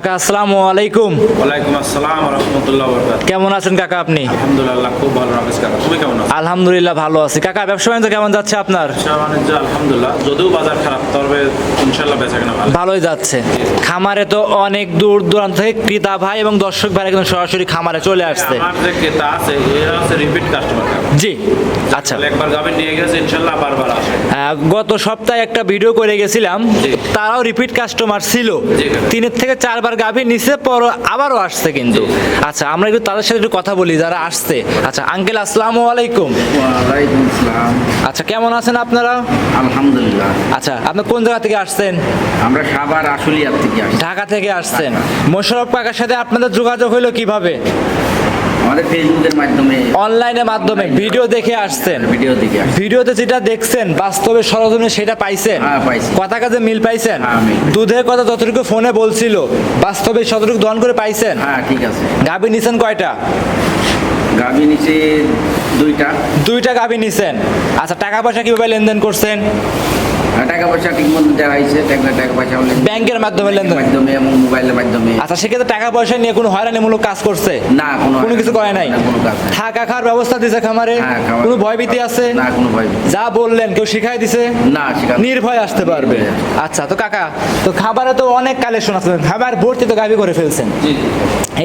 কাকা আসসালামু আলাইকুম। ওয়ালাইকুম আসসালাম ওয়া রাহমাতুল্লাহি ওয়া বারাকাতুহু। কেমন আছেন কাকা আপনি? আলহামদুলিল্লাহ খুব ভালো রাখেন কাকা। তুমি কেমন আছো? আলহামদুলিল্লাহ ভালো আছি। কাকা ব্যবসা বাণিজ্য কেমন যাচ্ছে আপনার? ব্যবসা বাণিজ্য আলহামদুলিল্লাহ, যদিও বাজার খারাপ, তবে ইনশাআল্লাহ বেচাকেনা ভালো। ভালোই যাচ্ছে। খামারে তো অনেক দূর দূরান্ত থেকে ক্রেতা ভাই এবং দর্শক ভাই একদম সরাসরি খামারে চলে আসছে। আমার যে ক্রেতা আছে এরা হচ্ছে রিপিট কাস্টমার। জি আচ্ছা, একবার গাভী নিয়ে গেছে ইনশাআল্লাহ বারবার আসে। গত সপ্তাহে একটা ভিডিও করে গেছিলাম, জি। তারাও রিপিট কাস্টমার ছিল। জি, কাকা। 3 থেকে 4 বার গাভী নিচে পর আবারও আসছে কিন্তু। আচ্ছা আমরা একটু তাদের সাথে একটু কথা বলি যারা আসছে। আচ্ছা আঙ্কেল আসসালামু আলাইকুম। ওয়ালাইকুম আসসালাম। আচ্ছা কেমন আছেন আপনারা? আলহামদুলিল্লাহ। আচ্ছা আপনি কোন জায়গা থেকে আসছেন? আমরা সাভার আশুলিয়ার থেকে আসছি। ঢাকা থেকে আসছেন। মোশাররফ কাকার সাথে আপনাদের যোগাযোগ হলো কিভাবে? আমাদের ফেসবুকের মাধ্যমে, অনলাইনের মাধ্যমে ভিডিও দেখে আসছেন। ভিডিও থেকে আসছি। ভিডিওতে যেটা দেখছেন বাস্তবে সরজমিনে সেটা পাইছেন? হ্যাঁ, পাইছি। কথা কাজে মিল পাইছেন? হ্যাঁ, মিল। দুধের কথা যতটুকু ফোনে বলছিল বাস্তবে ততটুকু দহন করে পাইছেন? হ্যাঁ ঠিক আছে। গাভী নিছেন কয়টা? গাভী নিচে দুইটা। 2টা গাভী নিছেন। আচ্ছা টাকা পয়সা কিভাবে লেনদেন করছেন? টাকা পয়সা ঠিক মতো দেওয়া হয়েছে। টাকা পয়সা হলে ব্যাংকের মাধ্যমে লেনদেন? মাধ্যমে এবং মোবাইলের মাধ্যমে। আচ্ছা সেক্ষেত্রে টাকা পয়সা নিয়ে কোনো হয়রানিমূলক কাজ করছে? না, কোনো কিছু করে নাই? না, কোনো কাজ নাই। থাকা খাওয়ার ব্যবস্থা দিছে খামারে? হ্যাঁ, খাবার। কোনো ভয়ভীতি আছে? না, কোনো ভয় নেই। যা বললেন কেউ শিখাই দিছে? না, সেখানে নির্ভয় আসতে পারবে। আচ্ছা তো কাকা, তো খাবারে তো অনেক কালেকশন আছে, খাবার ভর্তি তো গাভী করে ফেলছেন। জি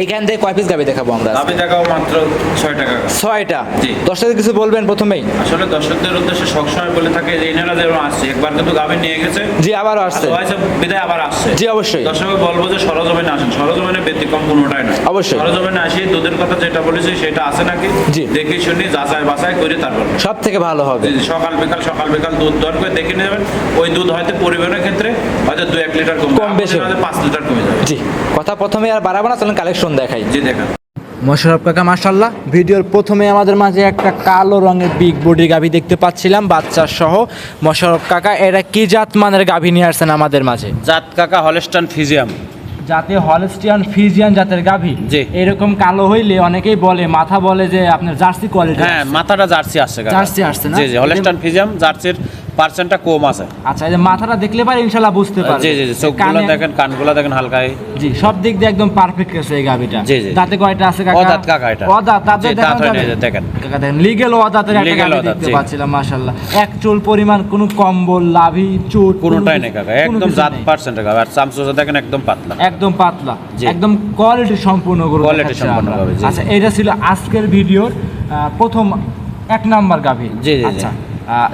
এইখান থেকে কয় পিস গাভী দেখাবো আমরা? গাভী দেখাও মাত্র 6 টাকা। 6টা। জি। দর্শকদের কিছু বলবেন প্রথমেই? আসলে দর্শকদের উদ্দেশ্যে সবসময় বলে থাকে যে এনারা যেমন আসছে, একবার কিন্তু গাভী নিয়ে গেছে, জি আবারও আসছে। হয়তো বিদায় আবার আসছে। জি অবশ্যই। দর্শক বলবো যে সরজমিনে আসেন, সরজমিনে ব্যতিক্রম কোনোটাই নয়। অবশ্যই। সরজমিনে আসি দুধের কথা যেটা বলেছি সেটা আছে নাকি জি। দেখে শুনি যাচাই বাছাই করে তারপর সব থেকে ভালো হবে। সকাল বিকাল দুধ দর করে দেখে নেবেন। ওই দুধ হয়তো পরিবহনের ক্ষেত্রে হয়তো 2-1 লিটার কম বেশি। 5 লিটার কমে যাবে। জি কথা প্রথমে আর বাড়াবো না, চলেন কালেকশন দেখাই। জি দেখেন। মোশাররফ কাকা মাশাআল্লাহ, ভিডিওর প্রথমে আমাদের মাঝে একটা কালো রঙের বিগ বডির গাভী দেখতে পাচ্ছিলাম বাচ্চা সহ। মোশাররফ কাকা এটা কি জাত মানের গাভী নিয়ে আসছেন আমাদের মাঝে? জাত কাকা হলস্টাইন ফ্রিজিয়ান। জাতে হলস্টিয়ান ফ্রিজিয়ান জাতের গাভী। জি। এরকম কালো হইলে অনেকেই বলে, মাথা বলে যে আপনার জার্সি কোয়ালিটি। হ্যাঁ, মাথাটা জার্সি আসছে কাকা। জার্সি আসছে না? জি হলস্টাইন ফ্রিজিয়ান জার্সির পার্সেন্টটা কম আছে। আচ্ছা এই যে মাথাটা দেখলে পারে ইনশাআল্লাহ বুঝতে পারবে। জি চোখগুলো দেখেন, কানগুলো দেখেন হালকাই। জি সব দিক দিয়ে একদম পারফেক্ট আছে এই গাভীটা। জি। দাঁতে কয়টা আছে কাকা? অদাঁত কাকা এটা। অদাঁত, তাতে জি, দাঁত হয় না, এই যে দেখেন। কাকা দেখেন লিগ্যাল অদাঁতের একটা Legal গাভী অদাঁত, দেখতে জি। পাচ্ছিলাম মাশাআল্লাহ। এক চুল পরিমাণ কোনো কম্বল লাভি চুট কোনোটাই নেই কাকা, একদম জাত পার্সেন্ট কাকা। আর চামচুটা দেখেন একদম পাতলা। একদম পাতলা, জি। একদম কোয়ালিটি সম্পূর্ণ গরু Quality দেখাচ্ছি সম্পন্ন আমরা। গাভী, জি, আচ্ছা জি। এটা ছিল আজকের ভিডিওর প্রথম 1 নাম্বার গাভী। জি, জি, জি। আচ্ছা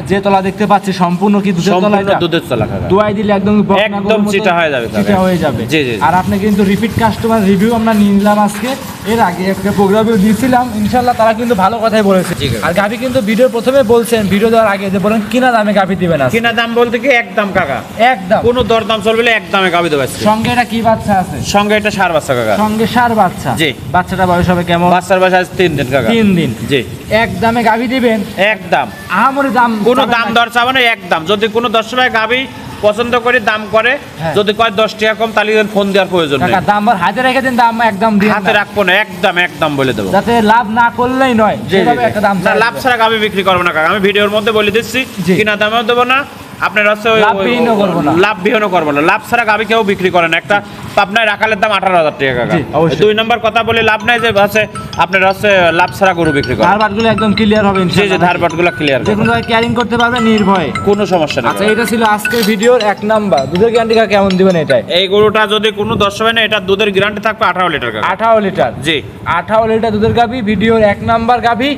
যে তলা দেখতে পাচ্ছি সম্পূর্ণ কি দুধের তলা? সম্পূর্ণ এটা দুধের তলা কাকা। দোয়াই দিলে একদম বকনা একদম গরুর মতো চিটা হয়ে যাবে কাকা। চিটা হয়ে যাবে। জি, জি, জি। আর আপনি কিন্তু রিপিট কাস্টমার রিভিউ আমরা নিলাম আজকে। এর আগে একটা প্রোগ্রামেও দিয়েছিলাম, ইনশাআল্লাহ তারা কিন্তু ভালো কথাই বলেছে। জি, কাকা। আর গাভী কিন্তু ভিডিও প্রথমে বলছেন, ভিডিও দেওয়ার আগে যে বলেন কিনা দামে গাভী দিবেন আজকে। কিনা দাম বলতে কি একদম কাকা, একদম। কোনো দরদাম চলবে না, একদমে গাভী দেবে আজকে। সঙ্গে এটা কি বাচ্চা আছে? সঙ্গে এটা সার বাচ্চা কাকা। সঙ্গে সার বাচ্চা। জি। বাচ্চাটা বয়স হবে কেমন? বাচ্চার বয়স আজ 3 দিন কাকা। 3 দিন। জি এক দামে গাভী দিবেন? একদম। আহামরি দাম কোনো চাবেন দাম না। দর চাবে না, একদম। যদি কোনো 10 টাকা গাভী পছন্দ করে দাম করে, হ্যাঁ। যদি কয় 10 টাকা কম, তাহলে ফোন দেওয়ার প্রয়োজন নেই। কাকা দাম হাতে রেখে দিন, দাম একদম দিন হাতে না। রাখবো না, একদম বলে দেবো। যাতে লাভ না করলেই নয়, জি, জি, সেভাবে জি। একটা দাম না, চাইবে। লাভ ছাড়া গাভী বিক্রি করবো না কাকা। আমি ভিডিওর মধ্যে বলে দিচ্ছি, জি। কিনা দামেও দেবো না, আপনার হচ্ছে লাভবিহীনও করবো না। লাভবিহীনও করবো না। লাভ ছাড়া গাভী কেউ বিক্রি করে না। একটা আপনার রাখালের দাম 18,000 টাকা কাকা। জি, অবশ্যই। 2 নম্বর কথা বলে লাভ নাই যে হচ্ছে আপনার হচ্ছে লাভ ছাড়া গরু বিক্রি করে। ধারবাটগুলো একদম ক্লিয়ার হবে জি ইনশাআল্লাহ। ধারপাটগুলো ক্লিয়ার যে কোনো জায়গায় ক্যারিং করতে পারবে নির্ভয়ে। কোনো সমস্যা নেই। আচ্ছা এটা ছিল আজকের ভিডিওর 1 নাম্বার। দুধের গ্যারান্টি কেমন দিবেন এটাই? এই গরুটা যদি কোনো দর্শক হয় না, এটা দুধের গ্যারান্টি থাকবে 18 লিটার কাকা। 18 লিটার। জি 18 লিটার দুধের গাভী, ভিডিওর 1 নাম্বার গাভী।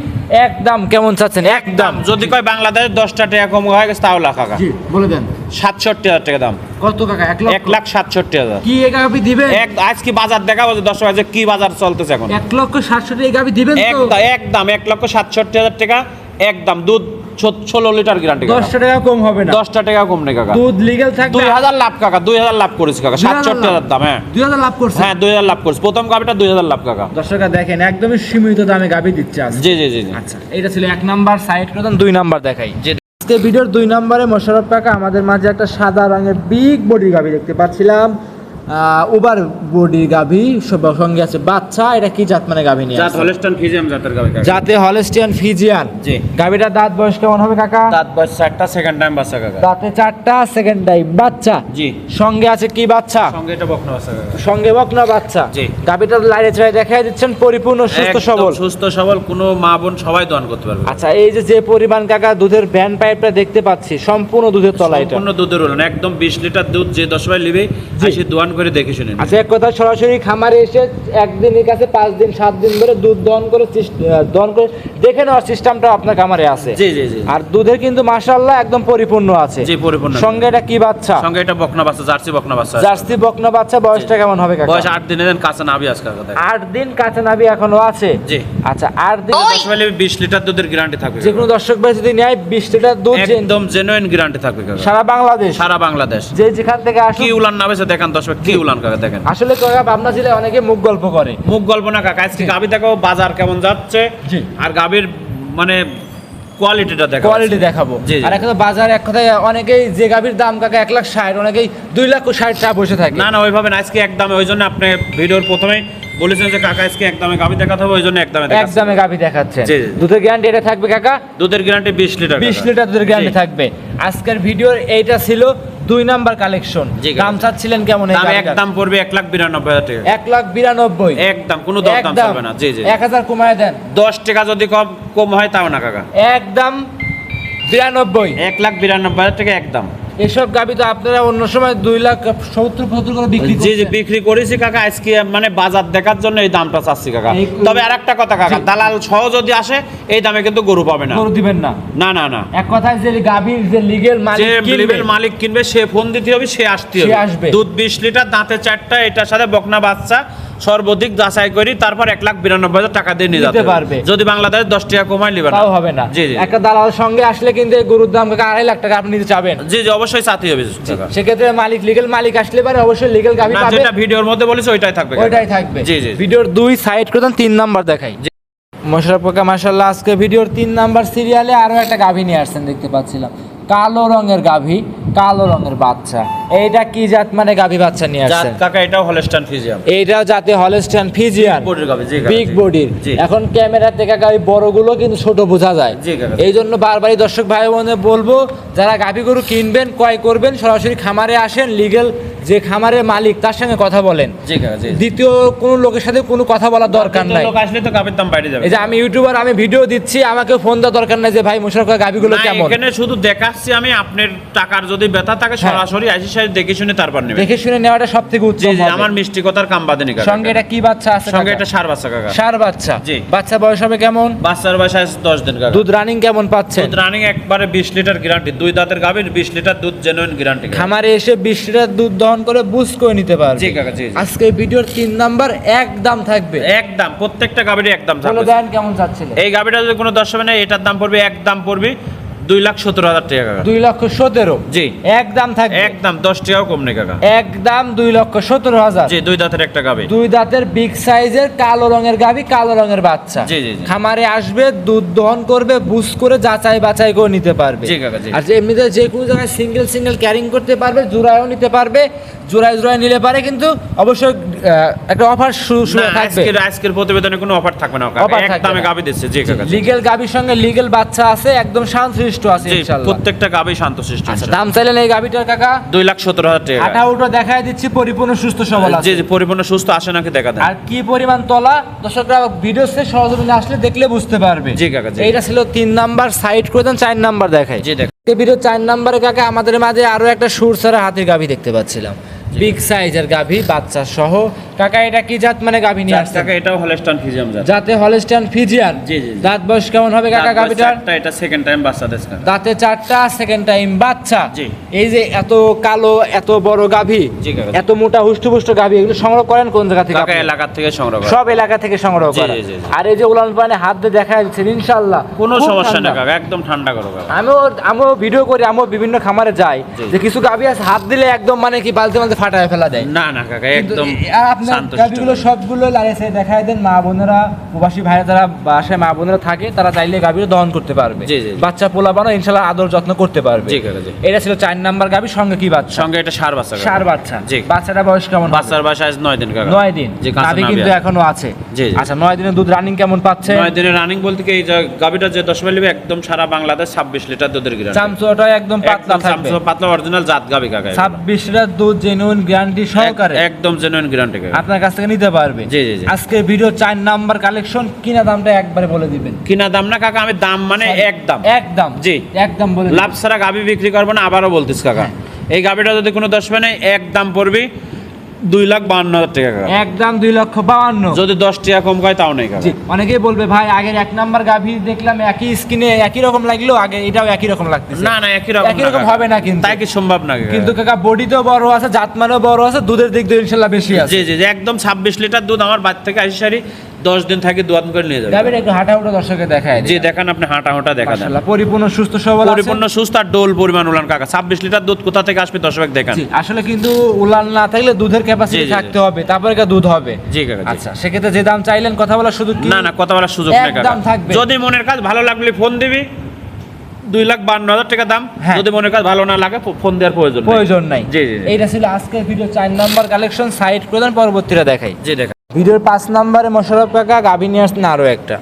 একদম কেমন চাচ্ছেন? একদম। যদি কয় বাংলাদেশে 10টা টাকা কম হয়ে গেছে তাও লাখ কাকা। জি বলে দেন। 67,000 টাকা দাম। কত কাকা? 1,67,000। কি এই গাভী দিবেন? আজ কি বাজার দেখাবো যে দর্শক যে কি বাজার চলতেছে এখন? 1,60,000 এই গাভী দিবেন তো? একদম 1,67,000 টাকা। একদম দুধ 16 লিটার গ্যারান্টি 10 টাকা কম হবে না? 10টা টাকা কম নেই কাকা। দুধ লিগ্যাল থাকবে। 2000 লাভ কাকা, 2000 লাভ করেছি কাকা। 67,000 দাম। হ্যাঁ 2000 লাভ করছে। হ্যাঁ 2000 লাভ করেছি। প্রথম গাভিটা 2000 লাভ কাকা। দর্শকরা দেখেন একদমই সীমিত দামে গাভী দিচ্ছে আজ। জি। আচ্ছা এটা ছিল 1 নাম্বার। সাইড করে দেন, 2 নাম্বার দেখাই। জি। আজকে ভিডিওর 2 নম্বরে মোশাররফ কাকা আমাদের মাঝে একটা সাদা রঙের বিগ বডি গাভী দেখতে পাচ্ছিলাম। উবার বডি গাভী, সঙ্গে আছে বাচ্চা। এটা কি জাত মানে গাভী নিয়ে জাত আসছেন? হলস্টাইন ফ্রিজিয়ান জাতের গাভি কাকা। জাতে হলস্টিয়ান ফিজিয়ান। জি। গাভীটার দাঁত বয়স কেমন হবে কাকা? দাঁত বয়স 4টা, সেকেন্ড টাইম বাচ্চা কাকা। দাঁতে 4টা, সেকেন্ড টাইম বাচ্চা। জি। সঙ্গে আছে কি বাচ্চা? সঙ্গে এটা বকনা বাচ্চা কাকা। সঙ্গে বকনা বাচ্চা। জি। গাভীটার লাইনে চড়াই দেখাই দিচ্ছেন, পরিপূর্ণ সুস্থ একদম সবল। সুস্থ সবল, কোনো মা বোন সবাই দহন করতে পারবে। আচ্ছা, এই যে পরিমাণ কাকা দুধের ভ্যান পাইপটা দেখতে পাচ্ছি, সম্পূর্ণ দুধের তলা এটা। সম্পূর্ণ দুধের উলান, একদম 20 লিটার দুধ যে 10 ভাই নিবে জি। এসে দোয়ান করে দেখে শুনে নিবে। আচ্ছা, এক কথা সরাসরি খামারে এসে একদিনের কাছে 5 দিন 7 দিন ধরে দুধ দহন করে দেখে নেওয়ার সিস্টেমটা আপনার খামারে আছে। জি জি জি। আর দুধের কিন্তু মাশাআল্লাহ একদম পরিপূর্ণ আছে। জি, পরিপূর্ণ। সঙ্গে এটা কি বাচ্চা? সঙ্গে এটা বকনা বাচ্চা, জার্সি বকনা বাচ্চা। জার্সি বকনা বাচ্চা। বয়সটা কেমন হবে কাকা? বয়স 8 দিনের দেন, কাঁচা নাভি আজকে কাকা দেখেন। 8 দিন কাঁচা নাভি এখনো আছে। জি। আচ্ছা, 8 দিন 10 ভাই নিবে 20 লিটার দুধের গ্যারান্টি থাকবে যে কাকা। কোনো দর্শক ভাই যদি নেয় 20 লিটার দুধ একদম জেনুইন গ্যারান্টি থাকবে কাকা। সারা বাংলাদেশ, সারা বাংলাদেশ। যে যেখান থেকে কি আসুন। উলান নাবে সে দেখেন 10 ভাই, কি উলান কাকা দেখেন। আসলে কাকা পাবনা জেলায় অনেকে মুখ গল্প করে। মুখ গল্প না কাকা, আজকে গাভি দেখো বাজার কেমন যাচ্ছে। জি। আর গাভির মানে কোয়ালিটিটা দেখো। কোয়ালিটি দেখাবো। জি, জি। আর এখন বাজারে এক কথায় অনেকেই যে গাভীর দাম কাকা 1,60,000, অনেকেই 2,60,000 টাকা বসে থাকে। না না, ওইভাবে না, আজকে একদমে। ওই জন্য আপনি ভিডিওর প্রথমেই বলেছেন যে কাকা আজকে একদমে গাভি দেখাতে হবে, ওই জন্য একদমে দেখাচ্ছি। একদমে গাভী দেখাচ্ছে। জি, জি। দুধের গ্যারান্টি এটা থাকবে কাকা? দুধের গ্যারান্টি 20 লিটার 20 কাকা। লিটার দুধের গ্যারান্টি জি। থাকবে। আজকের ভিডিওর এইটা ছিল 2 নাম্বার কালেকশন। জি, কাকা। দাম চাচ্ছিলেন কেমন এই দাম গাভীটার? একদম পড়বে 1,92,000 টাকা। 1,92,000। একদম কোনো দর দাম চলবে না। জি জি। 1000 কমায় দেন। 10 টাকা যদি কম হয় তাও না কাকা। একদম 92। 1,92,000 টাকা একদম। এসব গাভী তো আপনারা অন্য সময় 2,70,75 করে বিক্রি জি জি, করছেন। বিক্রি করেছি কাকা। আজকে মানে বাজার দেখার জন্য এই দামটা চাচ্ছি কাকা। এই- তবে আরেকটা কথা কাকা, জি। দালাল সহ যদি আসে এই দামে কিন্তু গরু পাবে না। গরু দিবেন না। না না না, এক কথায় যে গাভীর যে লিগেল যে মালিক কিনবে, লিভের মালিক কিনবে সে ফোন দিতে হবে, সে আসতে সে হবে। আসবে। দুধ 20 লিটার, দাঁতে 4টা, এটার সাথে বকনা বাচ্চা সর্বাধিক যাচাই করি, তারপর 1,92,000 টাকা দিয়ে নিয়ে নিতে যেতে পারবে। পারবে। যদি বাংলাদেশ 10 টাকা কমায় নিবে না, তাও হবে না। জি জি। একটা দালাল সঙ্গে আসলে কিন্তু এই গরুর দাম কাকা 2.5 লাখ টাকা আপনি নিতে চাবেন। জি জি, অবশ্যই চাতে হবে টাকা। সেক্ষেত্রে মালিক লিগেল মালিক আসলে পারে অবশ্যই লিগেল গাভী না, পাবে। যেটা ভিডিওর মধ্যে বলেছি ওইটাই থাকবে কাকা। ওইটাই থাকবে। জি জি। ভিডিওর 2 সাইড করে দেন, 3 নাম্বার দেখাই। মোশাররফ কাকা মাশাআল্লাহ আজকে ভিডিওর 3 নাম্বার সিরিয়ালে আরো একটা গাভী নিয়ে আসছেন দেখতে পাচ্ছিলাম। কালো রঙের গাভী, কালো রঙের বাচ্চা। এইটা কি জাত মানে গাভী বাচ্চা নিয়ে জাত আসছেন? কাকা এটাও হলস্টাইন ফ্রিজিয়ান। এইটাও জাতে হলস্টাইন ফিজিয়ান। বডির গাভী, জি কাকা, বিগ জি। বডির। জি। এখন ক্যামেরা থেকে গাভী বড়গুলো কিন্তু ছোট বোঝা যায়। জি কাকা। এই জন্য বারবারই দর্শক ভাই বোনদের বলবো, যারা গাভী গরু কিনবেন ক্রয় করবেন সরাসরি খামারে আসেন, লিগেল যে খামারের মালিক তার সঙ্গে কথা বলেন। জি কাকা, জি। দ্বিতীয় কোনো লোকের সাথে কোনো কথা বলার দরকার নাই। লোক আসলে তো গাভীর দাম বাইরে যাবে। এই যে আমি ইউটিউবার, আমি ভিডিও দিচ্ছি, আমাকে ফোন দেওয়ার দরকার নাই যে ভাই মোশাররফ কাকা গাভীগুলো না, কেমন। এখানে শুধু দেখাচ্ছি আমি। আপনার টাকার যদি ব্যথা থাকে হ্যাঁ। সরাসরি আসি সাথে দেখে শুনে তারপর নেবেন। দেখে শুনে নেওয়াটা সব থেকে জি উত্তম জি, হবে। আমার মিষ্টি কথার কাম বাদেনি কাকা। সঙ্গে এটা কি বাচ্চা আছে? সঙ্গে কাকা? এটা সার বাচ্চা কাকা। ষাঁড় বাচ্চা। জি। বাচ্চা বয়স হবে কেমন? বাচ্চার বয়স আজ 10 দিন কাকা। দুধ রানিং কেমন পাচ্ছেন? দুধ রানিং একবারে 20 লিটার গ্যারান্টি। 2 দাঁতের গাভীর 20 লিটার দুধ জেনুইন গ্যারান্টি। খামারে এসে 20 লিটার দুধ দহন করে বুঝ করে নিতে পারবে। জি কাকা, জি জি। আজকে ভিডিওর 3 নাম্বার একদম থাকবে। একদম প্রত্যেকটা গাভীর একদম বলে থাকবে। দেন কেমন চাচ্ছিলেন? এই গাভীটা যদি কোনো দর্শক নেই, এটার দাম পড়বে একদম পড়বে 2,17,000 টাকা কাকা। 2,17,000। জি। একদম থাকবে। একদম 10 টাকাও কম নেই কাকা। একদম 2,17,000। জি, 2 দাঁতের একটা গাভী। 2 দাঁতের বিগ সাইজের কালো রঙের গাভী, কালো রঙের বাচ্চা। জি, জি, জি। খামারে আসবে, দুধ দহন করবে, বুঝ করে যাচাই বাছাই করে নিতে পারবে। জি কাকা, জি। আর যে এমনিতে যে কোনো জায়গায় সিঙ্গেল ক্যারিং করতে পারবে, জোড়ায়ও নিতে পারবে। জোড়ায় নিলে পারে, কিন্তু অবশ্যই একটা অফার শুরু না, থাকবে। আজকের প্রতিবেদনে কোনো অফার থাকবে না কাকা। অফার থাকবে একদমে না। গাভী দিচ্ছে। জি কাকা, জি। লিগেল গাভীর সঙ্গে লিগেল বাচ্চা আছে, একদম শান্তশিষ্ট আছে জি, ইনশাআল্লাহ। প্রত্যেকটা গাভী শান্তশিষ্ট। আচ্ছা, দাম চাইলেন এই গাভীটার কাকা? 2,17,000 টাকা। আটা উটো দেখায় দিচ্ছি, পরিপূর্ণ সুস্থ সবল আছে। জি জি, পরিপূর্ণ সুস্থ আসে নাকি দেখা দেন। আর কি পরিমাণ তলা দর্শকরা ভিডিও সে সহজে আসলে দেখলে বুঝতে পারবে। জি কাকা, জি। এইটা ছিল 3 নাম্বার, সাইড করে দেন, 4 নাম্বার দেখাই। জি দেখ। এই ভিডিও 4 নাম্বারে কাকা আমাদের মাঝে আরো একটা সুরসারা হাতির গাভী দেখতে পাচ্ছিলাম। বিগ সাইজের গাভী, বাচ্চা সহ। কাকা এটা কি জাত মানে গাভী নিয়ে আসছে? টাকা এটাও হলস্টাইন ফ্রিজিয়ান জাত। যাতে হলস্টাইন ফিজিয়ান। জি, জি, জি। দাঁত বয়স কেমন হবে কাকা দাঁত বয়স গাভীটার? 4টা, এটা সেকেন্ড টাইম বাচ্চা দেশ কাকা। দাঁতে 4টা, সেকেন্ড টাইম বাচ্চা। জি। এই যে এত কালো, এত বড় গাভী, জি কাকা। এত মোটা হুষ্টপুষ্ট গাভী, এগুলো সংগ্রহ করেন কোন জায়গা থেকে কাকা আপনি? এলাকা থেকে সংগ্রহ করা। সব এলাকা থেকে সংগ্রহ জি, করা। জি, জি, জি। আর এই যে উলান পানে হাত দিয়ে দেখা যাচ্ছে ইনশাআল্লাহ কোনো খুব সমস্যা না ঠান্ডা। কাকা, একদম ঠান্ডা করো কাকা। আমিও ভিডিও করি, আমিও বিভিন্ন খামারে যাই, জি। যে কিছু গাভী আছে হাত দিলে একদম মানে কি বালতি সাথে ফাটায় ফেলা দেয়। না না কাকা, কিন্তু একদম আর আপনার শান্তশিষ্ট গাভিগুলো গাভী। সবগুলো লাইসে দেখায় দেন, মা বোনেরা প্রবাসী ভাইরা যারা বাসায় মা বোনেরা থাকে তারা চাইলে গাভিটা দহন করতে পারবে। জি, জি, জি। বাচ্চা পোলাপানও ইনশাআল্লাহ আদর যত্ন করতে পারবে। জি কাকা, জি। এটা ছিল 4 নাম্বার গাভি, সঙ্গে কি বাচ্চা? সঙ্গে এটা ষাঁড় বাচ্চা কাকা। ষাঁড় বাচ্চা। জি। বাচ্চাটা বয়স কেমন? বাচ্চার বয়স আজ 9 দিন কাকা। 9 দিন। জি, কাঁচা নাভি নাভি কিন্তু আছে। এখনো আছে। জি, জি। আচ্ছা, 9 দিনের দুধ রানিং কেমন পাচ্ছে? 9 দিনের রানিং বলতে কি এই যে গাভীটা যে 10 লিবে একদম সারা বাংলাদেশ 26 লিটার দুধের গ্যারান্টি। চামচুটা একদম পাতলা থাকবে। পাতলা অরিজিনাল জাত গাভী কাকা। 26 লিটার দুধ জেনুইন গ্যারান্টি সহকারে একদম জেনুইন গ্যারান্টি কাকা। আপনার কাছ থেকে নিতে পারবে। জি, জি, জি। আজকে ভিডিও 4 নাম্বার কালেকশন, কিনা দামটা একবারে বলে দিবেন। কিনা দাম না কাকা, আমি দাম মানে একদম একদম। জি। একদম বলে লাভ ছাড়া গাভী বিক্রি করবো না, আবারও বলতিস কাকা। এই গাভীটা যদি কোনো 10 মানে একদম পড়বি 2,52,000 টাকা কাকা। একদম 2,52,000। যদি 10 টাকা কম হয় তাও নেই কাকা। জি, অনেকেই বলবে ভাই আগের 1 নাম্বার গাভী দেখলাম একই স্কিনে একই রকম লাগলো, আগে এটাও একই রকম লাগতেছে। না না, একই রকম একই রকম কাকা। হবে না কিন্তু। তাই কি সম্ভব না কাকা? কিন্তু কাকা বডিতেও বড় আছে, জাতমানও বড় আছে, দুধের দিক দিয়ে ইনশাআল্লাহ বেশি আছে। জি জি জি, একদম 26 লিটার দুধ আমার বাড়ি থেকে আসি সারি 10 দিন থাকে দোয়ান করে নিয়ে যাবে। গাভীর একটু হাঁটা উঠা দর্শকে দেখায় জি দেখান, আপনি হাঁটা হাঁটা দেখা দেন। মাশাআল্লাহ পরিপূর্ণ সুস্থ সবল আছে। পরিপূর্ণ সুস্থ আর ডোল পরিমাণ উলান কাকা। 26 লিটার দুধ কোথা থেকে আসবে দর্শক দেখান। জি, আসলে কিন্তু উলান না থাকলে দুধের জি, ক্যাপাসিটি জি, জি। থাকতে হবে, তারপরে দুধ হবে। জি কাকা, জি। আচ্ছা, সেক্ষেত্রে যে দাম চাইলেন কথা বলার সুযোগ কি? না না, কথা বলার সুযোগ নেই কাকা। একদম থাকবে। যদি মনের কাজ ভালো লাগলে ফোন দিবি, 2,52,000 টাকা দাম। হ্যাঁ। যদি মনের কাজ ভালো না লাগে ফোন দেওয়ার প্রয়োজন নাই। জি, জি, জি। এইটা ছিল আজকের ভিডিও 4 নাম্বার কালেকশন। সাইড করে দেন, পরবর্তীটা দেখাই। জি দেখা। ভিডিওর 5 নম্বরে মোশাররফ কাকা গাভী নিয়ে আসছেন আরো একটা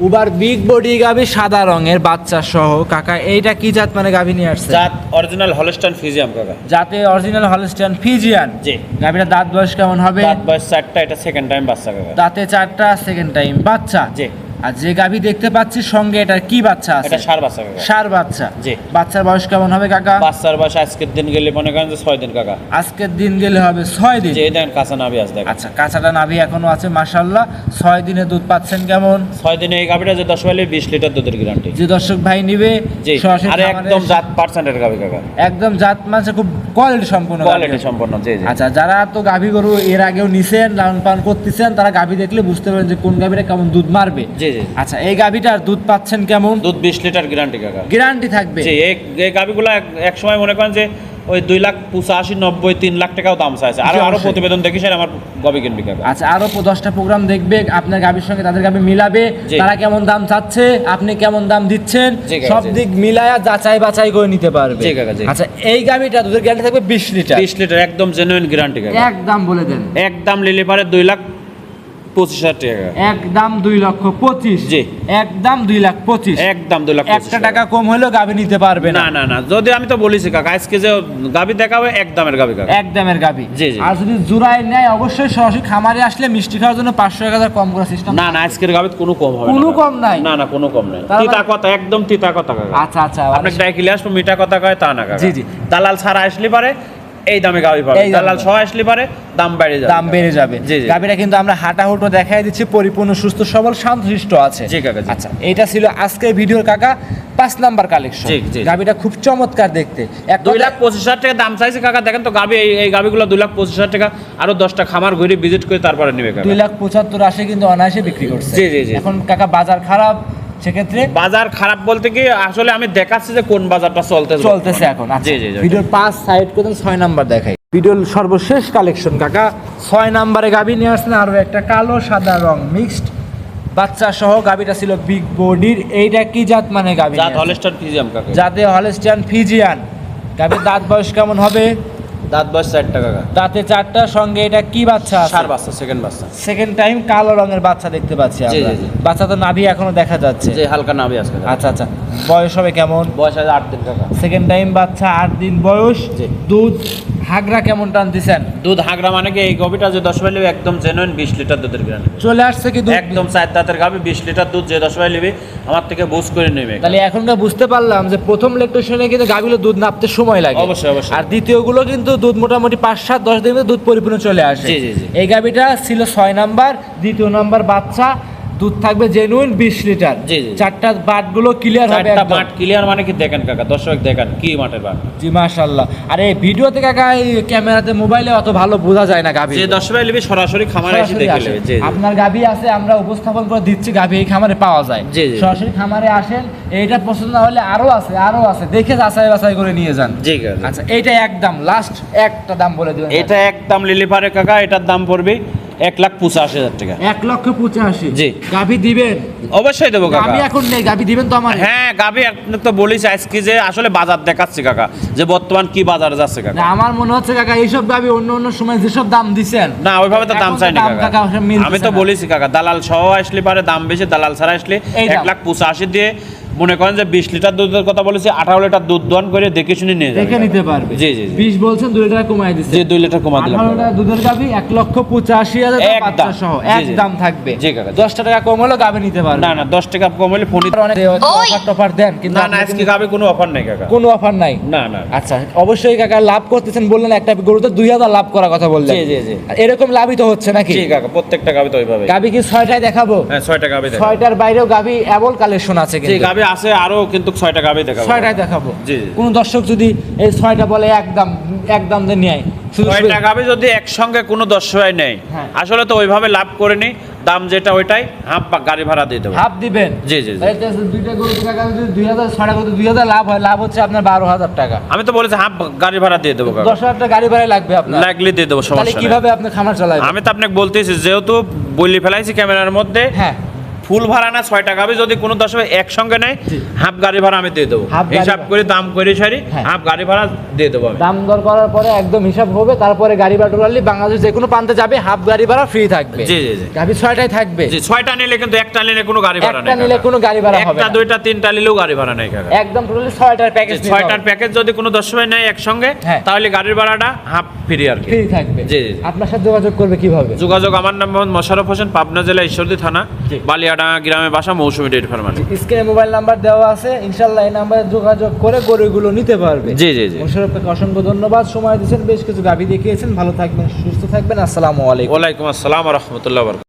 উবার বিগ বডি গাভী, সাদা রঙের বাচ্চা সহ। কাকা এইটা কি জাত মানে গাভী নিয়ে আসছে? জাত অরিজিনাল হলস্টাইন ফ্রিজিয়াম কাকা। জাতে অরিজিনাল হলস্টিয়ান ফ্রিজিয়ান। জি। গাভীর দাঁত বয়স কেমন হবে? দাঁত বয়স 4টা, এটা সেকেন্ড টাইম বাচ্চা কাকা। দাঁতে 4টা, সেকেন্ড টাইম বাচ্চা। জি। আর যে গাভী দেখতে পাচ্ছি সঙ্গে এটার কি বাচ্চা আছে? এটা ষাঁড় বাচ্চা কাকা। ষাঁড় বাচ্চা। জি। বাচ্চার বয়স কেমন হবে কাকা? বাচ্চার বয়স আজকের দিন গেলে মনে করেন যে 6 দিন কাকা। আজকের দিন গেলে হবে 6 দিন। যে এই দেন কাঁচা নাভি আছে দেখেন। আচ্ছা, কাঁচাটা নাভি এখনো আছে মাশাআল্লাহ। 6 দিনে দুধ পাচ্ছেন কেমন? 6 দিনে এই গাভীটা যে 10 হলে 20 লিটার দুধের গ্যারান্টি। যে দর্শক ভাই নিবে জি। সরাসরি আর খামারে একদম জাত পার্সেন্টের গাভী কাকা। একদম জাত মানে খুব কোয়ালিটি সম্পূর্ণ গাভী। কোয়ালিটি সম্পন্ন। জি জি। আচ্ছা, যারা তো গাভী গরু এর আগেও নিছেন, লালন পালন করতেছেন, তারা গাভী দেখলে বুঝতে পারেন যে কোন গাভীটা কেমন দুধ মারবে। জি জি। আচ্ছা, এই গাভীটার দুধ পাচ্ছেন কেমন? দুধ 20 লিটার গ্যারান্টি কাকা। গ্যারান্টি থাকবে। জি, এই গাভীগুলো এক সময় মনে করেন যে ওই 2,85,000, 90, 3 লাখ টাকাও দাম চাইছে। জি, আরো অবশ্যই। প্রতিবেদন দেখি স্যার আমার গাভী কিনবি কাকা। আচ্ছা, আরো 10টা প্রোগ্রাম দেখবে, আপনার গাভীর সঙ্গে তাদের গাভী মিলাবে, জি। তারা কেমন দাম চাচ্ছে, আপনি কেমন দাম দিচ্ছেন, জি কাকা, সব জি। দিক মিলায়া যাচাই বাছাই করে নিতে পারবে। জি কাকা, জি। আচ্ছা, এই গাভীটা দুধের গ্যারান্টি থাকবে 20 লিটার। 20 লিটার একদম জেনুইন গ্যারান্টি কাকা। একদম বলে দেন। একদম লিলে পারে 2,25,000 টাকা। একদম 2,25,000। জি। একদম 2,25,000। একদম 2,25,000 একটা টাকা কম হলেও গাভী নিতে পারবে না। না না না, যদি আমি তো বলেছি কাকা আজকে যে গাভী দেখাবে একদমের গাভী কাকা। একদমের গাভী। জি, জি। আর যদি জোড়ায় নেয় অবশ্যই সরাসরি খামারে আসলে মিষ্টি খাওয়ার জন্য 500-1000 কম করার সিস্টেম। না না, আজকের গাভীতে কোনো কম হবে না কোনো কাকা। কম নাই? না না, কোনো কম নাই। তার তিতা মানে- কথা, একদম তিতা কথা কাকা। আচ্ছা আচ্ছা, আপনাকে ডাইকিলে আসবো মিঠা কথা কয় তা না কাকা। জি, জি। দালাল ছাড়া আসলে পারে এই দামে গাভী পাবে, এই দামে দালাল সহ আসলে পারে দাম বেড়ে যাবে। দাম বেড়ে যাবে। জি, জি। গাভীটা কিন্তু আমরা হাঁটা হুটো দেখাই দিচ্ছি, পরিপূর্ণ সুস্থ সবল শান্তশিষ্ট আছে। জি কাকা, জি। আচ্ছা, এইটা ছিল আজকের ভিডিওর কাকা 5 নাম্বার কালেকশন। জি, জি। গাভীটা খুব চমৎকার দেখতে। 2,25,000 টাকা দাম চাইছে কাকা। দেখেন তো গাভী, এই গাভীগুলো 2,25,000 টাকা। আরো 10টা খামার ঘুরে ভিজিট করে তারপরে নেবে কাকা। 2,75,000 আসে কিন্তু অনায়াসে বিক্রি করছে। জি, জি, জি। এখন কাকা বাজার খারাপ, সেক্ষেত্রে বাজার খারাপ বলতে কি আসলে আমি দেখাচ্ছি যে কোন বাজারটা চলতেছে এখন। আচ্ছা, জি, জি, জি। ভিডিওর 5 সাইড করে 6 নাম্বার দেখাই। ভিডিওর সর্বশেষ কালেকশন কাকা 6 নাম্বারে গাভী নিয়ে আসছেন আরো একটা কালো সাদা রং মিক্সড বাচ্চা সহ। গাভীটা ছিল বিগ বডির। এইটা কি জাত মানে গাভী? জাত হলস্টাইন ফ্রিজিয়াম কাকা। জাতে হলস্টিয়ান ফ্রিজিয়ান। গাভীর দাঁত বয়স কেমন হবে? দাঁত বয়স 4টা কাকা। দাঁতে 4টা, সঙ্গে এটা কি বাচ্চা আছে? ষাঁড় বাচ্চা, সেকেন্ড বাচ্চা। সেকেন্ড টাইম কালো রঙের বাচ্চা দেখতে পাচ্ছি জি, আমরা। জি, জি। বাচ্চা তো নাভি এখনো দেখা যাচ্ছে। যে হালকা নাভি আছে কাকা। আচ্ছা আচ্ছা, বয়স হবে কেমন? বয়স আছে 8 দিন কাকা। সেকেন্ড টাইম বাচ্চা, 8 দিন বয়স। জি। দুধ হাগরা কেমন টানতেছেন? দুধ হাগরা মানে কি এই গাভীটা যে 10 লিবে একদম জেনুইন 20 লিটার দুধের গ্যারান্টি। চলে আসছে কি দুধ? একদম 4 দাঁতের গাভী 20 লিটার দুধ যে 10 লিবে আমার থেকে বুঝ করে নেবে। তাহলে এখনকার বুঝতে পারলাম যে প্রথম লেকটেশনে কিন্তু গাভীগুলো দুধ নাপতে সময় লাগে। অবশ্যই, অবশ্যই। আর দ্বিতীয়গুলো কিন্তু দুধ মোটামুটি 5-7-10 দিনের দুধ পরিপূর্ণ চলে আসে। জি, জি, জি। এই গাভীটা ছিল 6 নাম্বার, দ্বিতীয় নাম্বার বাচ্চা, দুধ থাকবে জেনুইন 20 লিটার। জি, জি। চারটা বাটগুলো ক্লিয়ার হবে চারটা একদম। মাঠ ক্লিয়ার মানে কি দেখেন কাকা, দর্শক দেখেন কি মাঠের বাট। জি মাশাআল্লাহ। আর এই ভিডিওতে কাকা এই ক্যামেরাতে মোবাইলে অত ভালো বোঝা যায় না গাভী। যে দর্শক ভাই নেবে সরাসরি খামারে এসে দেখে নেবে। জি, জি। আপনার গাভী আছে, আমরা উপস্থাপন করে দিচ্ছি, গাভী এই খামারে পাওয়া যায়। জি, জি। সরাসরি খামারে আসেন, এইটা পছন্দ না হলে আরো আছে দেখে যাচাই বাছাই করে নিয়ে যান। জি কাকা। আচ্ছা এইটা একদম লাস্ট একটা দাম বলে দিবেন। এটা একদম লিলি পারে কাকা, এটার দাম পড়বে 1,85,000 টাকা। 1,85,000। জি। গাভী দিবেন? অবশ্যই দেবো কাকা। গাভী এখন নেই, গাভী দিবেন তো আমার? হ্যাঁ গাবি আপনি তো বলিস আজকে যে আসলে বাজার দেখাচ্ছি কাকা, যে বর্তমান কি বাজার যাচ্ছে কাকা। না, আমার মনে হচ্ছে কাকা এইসব গাভী অন্য সময় যেসব দাম দিছেন না ওইভাবে তো দাম এখন তো চাইনি দাম কাকা। কাকা ওসব মিলতেছে আমি তো না। বলেছি কাকা, দালাল সহ আসলে পারে দাম বেশি, দালাল ছাড়া আসলে এই দাম। 1,85,000 দিয়ে মনে করেন যে 20 লিটার দুধের কথা বলেছি, 18 লিটার দুধ দোয়ান করে দেখে শুনে নিয়ে যাবে দেখে কাকা। নিতে পারবে। জি জি জি। 20 বলছেন 2 লিটার কমাই দিচ্ছে। জি 2 লিটার কমা দিলাম 18 কাকা। টাকা দুধের গাভী 1,85,000 একদম। বাচ্চা সহ জি, জি। একদম থাকবে। জি কাকা। 10 টাকা কম হলো গাভী নিতে পারবে। না না 10 টাকা কম হলে ফোনে। অনেক অফার টফার দেন কিন্তু না না আপনি আজকে কিন্তু গাবে কোনো অফার নাই কাকা। কোনো অফার নাই। না না। আচ্ছা অবশ্যই কাকা লাভ করতেছেন বললেন, একটা গরুতে 2,000 লাভ করার কথা বললেন। জি, জি, জি। আর এরকম লাভই তো হচ্ছে নাকি? জি কাকা প্রত্যেকটা গাবে তো ওইভাবে। গাভী কি 6টায় দেখাবো? হ্যাঁ 6 টাকা গাবে দেখো। 6টার বাইরেও গাভী অ্যাবল কালেকশন আছে জি কিন্তু। গাবে আছে আরো কিন্তু 6 টাকা গাবে দেখাবো। 6টায় দেখাবো। জি, জি। কোন দর্শক যদি এই 6টা বলে একদম দিয়ে নেয়, শুধু 6 টাকা গাবে যদি একসঙ্গে কোনো দর্শক নেয়, হ্যাঁ। আসলে তো ওইভাবে লাভ করে নি, দাম যেটা ওইটাই হাফ গাড়ি ভাড়া দিয়ে দেবো। হাফ দিবেন? জি, জি, জি। তাহলে তো দুইটা গরু টাকা যদি 2,000 6টা গরু 2,000 লাভ হয়, লাভ হচ্ছে আপনার 12,000 টাকা। আমি তো বলেছি হাফ গাড়ি ভাড়া দিয়ে দেবো কাকা। 10,000 টাকা গাড়ি ভাড়াই লাগবে আপনার। লাগলে দিয়ে দেবো, তাহলে সমস্যা নেই। কিভাবে আপনি খামার চালাবেন? আমি তো আপনাকে বলতেছি যেহেতু বলি ফেলাইছি ক্যামেরার মধ্যে, হ্যাঁ ফুল ভাড়া না 6 টাকা গাবে যদি কোনো দর্শক একসঙ্গে নেয়, জি। হাফ গাড়ি ভাড়া আমি দিয়ে দেবো। হাফ গাড়ি হিসাব ভাড়া। করে দাম করে সারি হ্যাঁ। হাফ গাড়ি ভাড়া দিয়ে দেবো আমি। দাম দর করার পরে একদম হিসাব হবে, তারপরে গাড়ি ভাড়া টোটালি বাংলাদেশ যে কোনো প্রান্তে যাবে, হাফ গাড়ি ভাড়া ফ্রি থাকবে। জি, জি, জি। গাভী 6টায় থাকবে। জি 6টা নিলে কিন্তু একটা নিলে কোনো গাড়ি ভাড়া নেই একটা নিলে কাকা। কোনো গাড়ি ভাড়া হবে একটা না। 2টা 3টা নিলেও গাড়ি ভাড়া নেই কাকা। একদম টোটালি 6টার প্যাকেজ 6টার প্যাকেজ যদি কোনো দর্শক নেয় একসঙ্গে, হ্যাঁ। তাহলে গাড়ির ভাড়াটা হাফ ফ্রি আর কি। ফ্রি থাকবে। জি, জি, জি। আপনার সাথে যোগাযোগ করবে কিভাবে? যোগাযোগ আমার নাম মোহাম্মদ মোশাররফ হোসেন, পাবনা জেলা ঈশ্বরদী থানা, জি। বালিয়াডাঙ্গা গ্রামে বাসা, মৌসুমী ডেট ফার্মার। স্ক্রিনে মোবাইল নাম্বার দেওয়া আছে, ইনশাআল্লাহ এই নাম্বারে যোগাযোগ করে গরুগুলো নিতে পারবে। জি, জি, জি। মোশাররফকে অসংখ্য ধন্যবাদ, সময় দিয়েছেন, বেশ কিছু গাভী দেখিয়েছেন। ভালো থাকবেন, সুস্থ থাকবেন। আসসালামু আলাইকুম। ওয়ালাইকুম আসসালাম ওয়া রাহমাতুল্লাহি ওয়া বারাকাতুহু।